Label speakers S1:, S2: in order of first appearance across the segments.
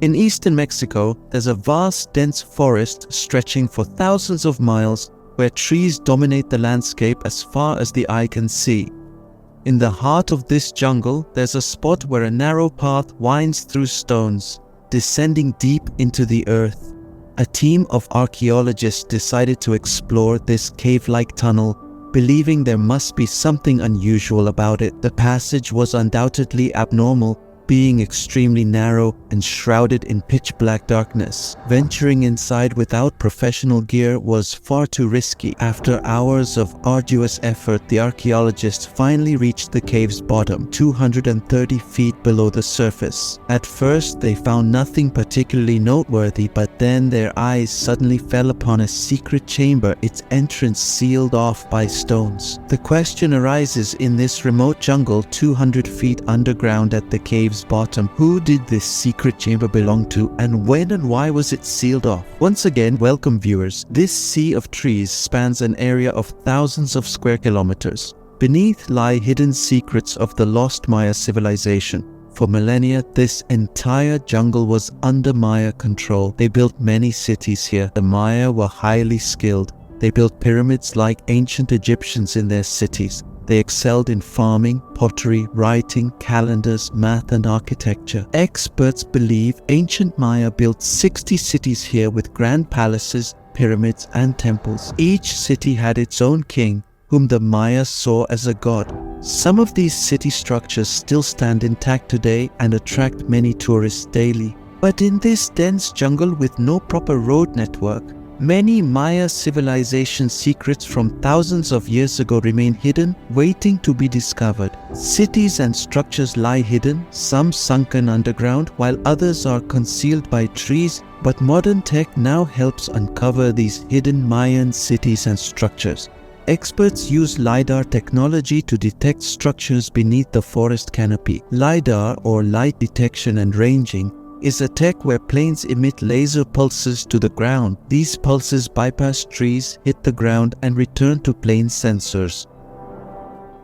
S1: In eastern Mexico, there's a vast, dense forest stretching for thousands of miles where trees dominate the landscape as far as the eye can see. In the heart of this jungle, there's a spot where a narrow path winds through stones, descending deep into the earth. A team of archaeologists decided to explore this cave-like tunnel, believing there must be something unusual about it. The passage was undoubtedly abnormal, being extremely narrow and shrouded in pitch-black darkness. Venturing inside without professional gear was far too risky. After hours of arduous effort, the archaeologists finally reached the cave's bottom, 230 feet below the surface. At first, they found nothing particularly noteworthy, but then their eyes suddenly fell upon a secret chamber, its entrance sealed off by stones. The question arises, in this remote jungle 200 feet underground at the cave's bottom, who did this secret chamber belong to, and when and why was it sealed off? Once again, welcome viewers. This sea of trees spans an area of thousands of square kilometers. Beneath lie hidden secrets of the lost Maya civilization. For millennia, this entire jungle was under Maya control. They built many cities here. The Maya were highly skilled. They built pyramids like ancient Egyptians in their cities. They excelled in farming, pottery, writing, calendars, math, and architecture. Experts believe ancient Maya built 60 cities here with grand palaces, pyramids, and temples. Each city had its own king, whom the Maya saw as a god. Some of these city structures still stand intact today and attract many tourists daily. But in this dense jungle with no proper road network, many Maya civilization secrets from thousands of years ago remain hidden, waiting to be discovered. Cities and structures lie hidden, some sunken underground, while others are concealed by trees, but modern tech now helps uncover these hidden Mayan cities and structures. Experts use LiDAR technology to detect structures beneath the forest canopy. LiDAR, or light detection and ranging, is a tech where planes emit laser pulses to the ground. These pulses bypass trees, hit the ground, and return to plane sensors.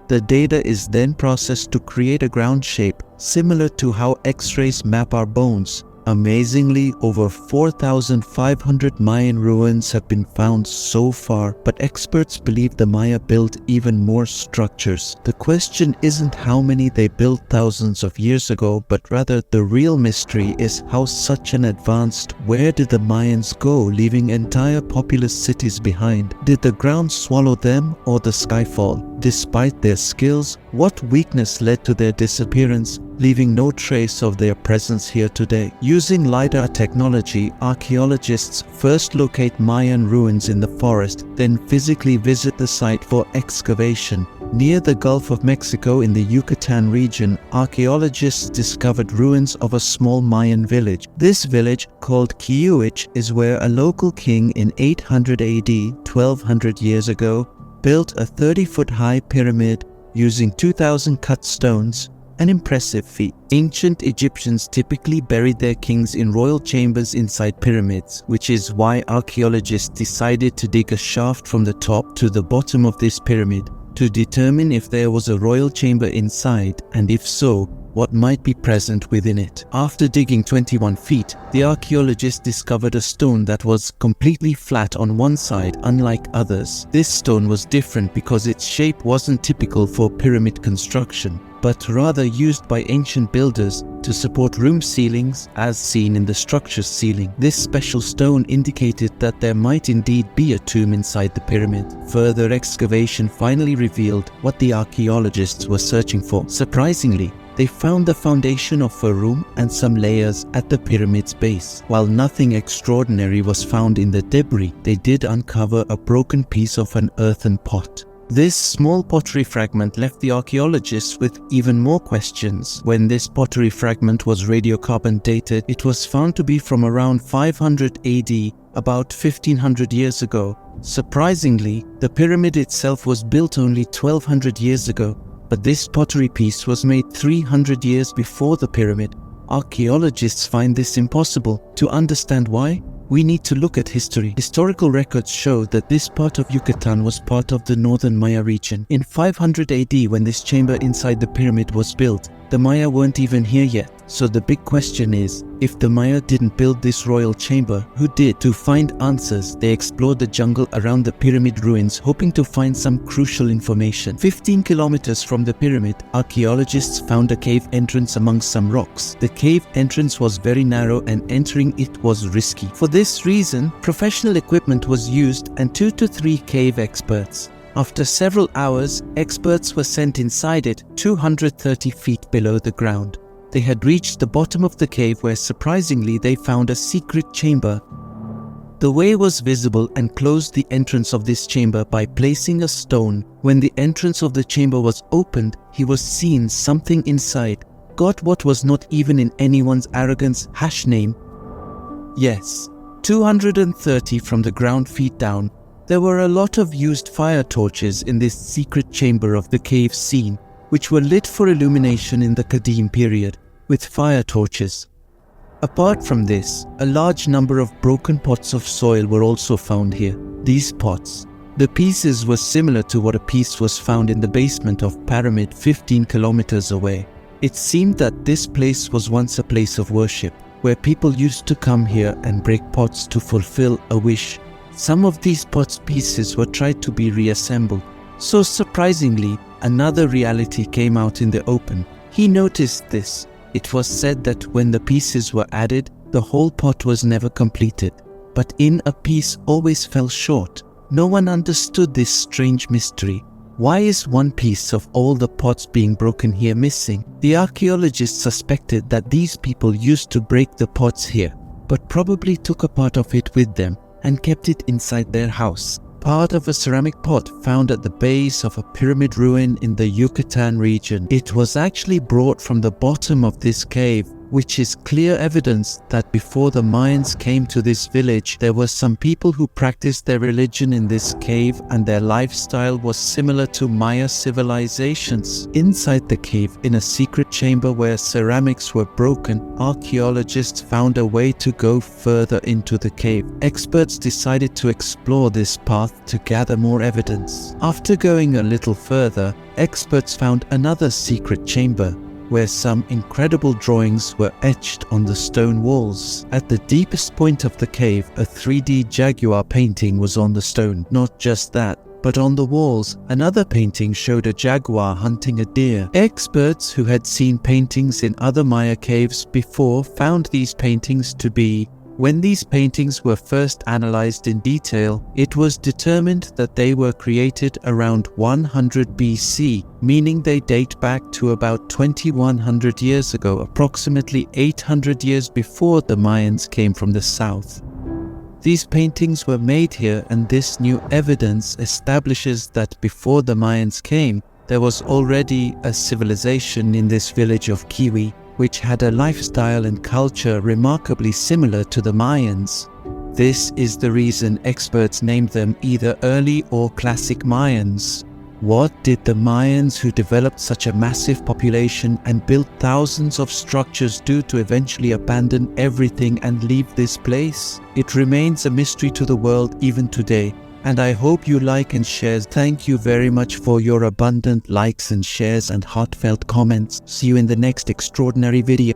S1: The data is then processed to create a ground shape, similar to how X-rays map our bones. Amazingly, over 4,500 Mayan ruins have been found so far, but experts believe the Maya built even more structures. The question isn't how many they built thousands of years ago, but rather the real mystery is how such an advanced, where did the Mayans go, leaving entire populous cities behind? Did the ground swallow them or the sky fall? Despite their skills, what weakness led to their disappearance, leaving no trace of their presence here today? Using LiDAR technology, archaeologists first locate Mayan ruins in the forest, then physically visit the site for excavation. Near the Gulf of Mexico in the Yucatan region, archaeologists discovered ruins of a small Mayan village. This village, called Quiuich, is where a local king in 800 AD, 1200 years ago, built a 30-foot-high pyramid using 2,000 cut stones, an impressive feat. Ancient Egyptians typically buried their kings in royal chambers inside pyramids, which is why archaeologists decided to dig a shaft from the top to the bottom of this pyramid to determine if there was a royal chamber inside, and if so, what might be present within it. After digging 21 feet, the archaeologists discovered a stone that was completely flat on one side, unlike others. This stone was different because its shape wasn't typical for pyramid construction, but rather used by ancient builders to support room ceilings, as seen in the structure's ceiling. This special stone indicated that there might indeed be a tomb inside the pyramid. Further excavation finally revealed what the archaeologists were searching for. Surprisingly, they found the foundation of a room and some layers at the pyramid's base. While nothing extraordinary was found in the debris, they did uncover a broken piece of an earthen pot. This small pottery fragment left the archaeologists with even more questions. When this pottery fragment was radiocarbon dated, it was found to be from around 500 AD, about 1500 years ago. Surprisingly, the pyramid itself was built only 1200 years ago, but this pottery piece was made 300 years before the pyramid. Archaeologists find this impossible. To understand why, we need to look at history. Historical records show that this part of Yucatan was part of the northern Maya region. In 500 AD, when this chamber inside the pyramid was built, The Maya weren't even here yet. So the big question is, if the Maya didn't build this royal chamber, who did? To find answers, they explored the jungle around the pyramid ruins, hoping to find some crucial information. 15 kilometers from the pyramid, archaeologists found a cave entrance among some rocks. The cave entrance was very narrow and entering it was risky. For this reason, professional equipment was used and 2 to 3 cave experts. After several hours, experts were sent inside it, 230 feet below the ground. They had reached the bottom of the cave where surprisingly they found a secret chamber. The way was visible and closed the entrance of this chamber by placing a stone. When the entrance of the chamber was opened, he was seen something inside. Got what was not even in anyone's arrogance hash name? Yes, 230 from the ground feet down. There were a lot of used fire torches in this secret chamber of the cave scene, which were lit for illumination in the Qadim period, with fire torches. Apart from this, a large number of broken pots of soil were also found here. These pots, the pieces were similar to what a piece was found in the basement of Pyramid 15 kilometers away. It seemed that this place was once a place of worship, where people used to come here and break pots to fulfill a wish. Some of these pots pieces were tried to be reassembled. So surprisingly, another reality came out in the open. He noticed this. It was said that when the pieces were added, the whole pot was never completed. But a piece always fell short. No one understood this strange mystery. Why is one piece of all the pots being broken here missing? The archaeologists suspected that these people used to break the pots here, but probably took a part of it with them and kept it inside their house. Part of a ceramic pot found at the base of a pyramid ruin in the Yucatan region. It was actually brought from the bottom of this cave, which is clear evidence that before the Mayans came to this village, there were some people who practiced their religion in this cave and their lifestyle was similar to Maya civilizations. Inside the cave, in a secret chamber where ceramics were broken, archaeologists found a way to go further into the cave. Experts decided to explore this path to gather more evidence. After going a little further, experts found another secret chamber, where some incredible drawings were etched on the stone walls. At the deepest point of the cave, a 3D jaguar painting was on the stone. Not just that, but on the walls, another painting showed a jaguar hunting a deer. Experts who had seen paintings in other Maya caves before found these paintings to be When these paintings were first analyzed in detail, it was determined that they were created around 100 BC, meaning they date back to about 2100 years ago, approximately 800 years before the Mayans came from the south. These paintings were made here, and this new evidence establishes that before the Mayans came, there was already a civilization in this village of Kiwi, which had a lifestyle and culture remarkably similar to the Mayans. This is the reason experts named them either early or classic Mayans. What did the Mayans, who developed such a massive population and built thousands of structures, do to eventually abandon everything and leave this place? It remains a mystery to the world even today. And I hope you like and share. Thank you very much for your abundant likes and shares and heartfelt comments. See you in the next extraordinary video.